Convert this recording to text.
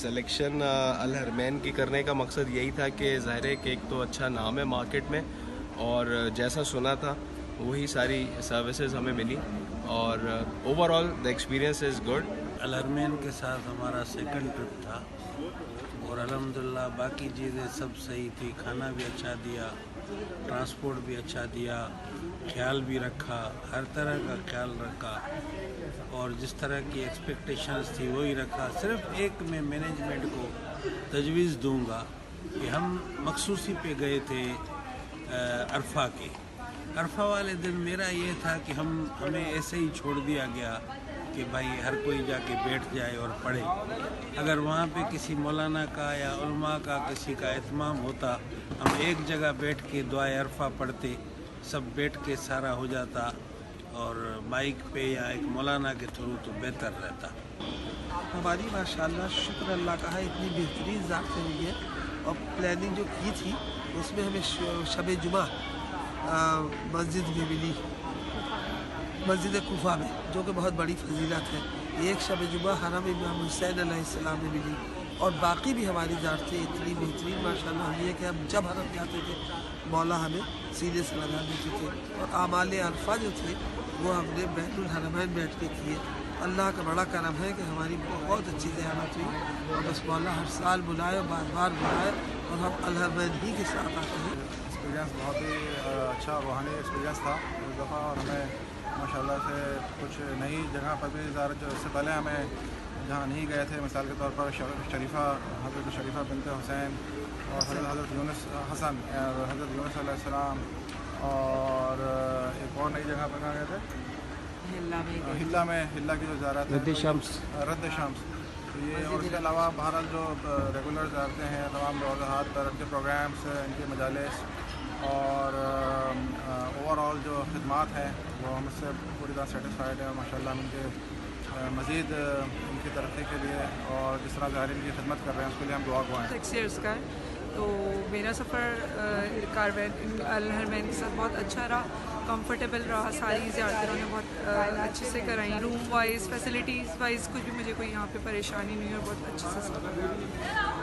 Selection الحرمین کی کرنے کا مقصد یہی تھا کہ ظاہر ہے کہ ایک تو اچھا نام ہے مارکیٹ میں، اور جیسا سنا تھا وہی ساری سروسز ہمیں ملی، اور overall the experience is good. الحرمین کے ساتھ ہمارا سیکنڈ ٹرپ تھا، اور الحمدللہ باقی چیزیں سب صحیح تھی، کھانا بھی اچھا دیا، ٹرانسپورٹ بھی اچھا دیا، خیال بھی رکھا، ہر طرح کا خیال رکھا، اور جس طرح کی ایکسپیکٹیشنز تھی وہی رکھا۔ صرف ایک میں مینجمنٹ کو تجویز دوں گا کہ ہم مخصوصی پہ گئے تھے عرفہ کے، عرفہ والے دن میرا یہ تھا کہ ہمیں ایسے ہی چھوڑ دیا گیا کہ بھائی ہر کوئی جا کے بیٹھ جائے اور پڑھے۔ اگر وہاں پہ کسی مولانا کا یا علماء کا کسی کا اہتمام ہوتا، ہم ایک جگہ بیٹھ کے دعائے عرفہ پڑھتے، سب بیٹھ کے سارا ہو جاتا، اور مائک پہ یا ایک مولانا کے تھرو تو بہتر رہتا۔ ہماری ماشاءاللہ شکر اللہ کا ہے اتنی بہترین ذات سے ہوئی ہے، اور پلاننگ جو کی تھی اس میں ہمیں شب جمعہ مسجد میں ملی، مسجد کوفہ میں، جو کہ بہت بڑی فضیلت ہے۔ ایک شب جمعہ حرم امام حسین علیہ السلام میں ملی، اور باقی بھی ہماری ذات سے اتنی بہترین ماشاءاللہ ہوئی ہے کہ ہم جب حرم جاتے تھے مولا ہمیں سینے سے لگا دیتے تھے، اور اعمال عرفہ جو تھے وہ ہم نے بین الحرمین بیٹھ کے کیے۔ اللہ کا بڑا کرم ہے کہ ہماری بہت اچھی زیارت ہوئی، اور بس مولا ہر سال بلائے، بار بار بلائے، اور ہم الحرمین ہی کے ساتھ آتے ہیں۔ ایکسپیرینس بہت ہی اچھا روحانی ایکسپیرینس تھا اس دفعہ، اور ہمیں ماشاءاللہ سے کچھ نئی جگہ پر بھی زیارت، جو اس سے پہلے ہمیں جہاں نہیں گئے تھے، مثال کے طور پر شریفہ، حضرت شریفہ بنت حسین، اور حضرت یونس حسن، حضرت یونس علیہ السلام، اور ایک اور نئی جگہ پر کہاں گئے تھے، ہلا کی جو زیارت ہے، رد شمس، یہ، اور اس کے علاوہ بہرحال جو ریگولر زیارتیں ہیں تمام روزہات پر، ان کے پروگرامس، ان کے مجالس، اور اوور آل جو خدمات ہیں وہ ہم اس سے پوری طرح سیٹسفائیڈ ہیں، اور ماشاءاللہ ہم ان کے مزید ان کی ترقی کے لیے اور جس طرح ظاہرین کی خدمت کر رہے ہیں اس کے لیے ہم دعا گو ہیں۔ 6 ایئرس کا ہے، تو میرا سفر کاروین الحرمین کے ساتھ بہت اچھا رہا، کمفرٹیبل رہا، ساری زیارتیں انہوں نے بہت اچھے سے کرائیں، روم وائز، فیسلٹیز وائز کچھ بھی مجھے کوئی یہاں پہ پریشانی نہیں، اور بہت اچھے سے سفر۔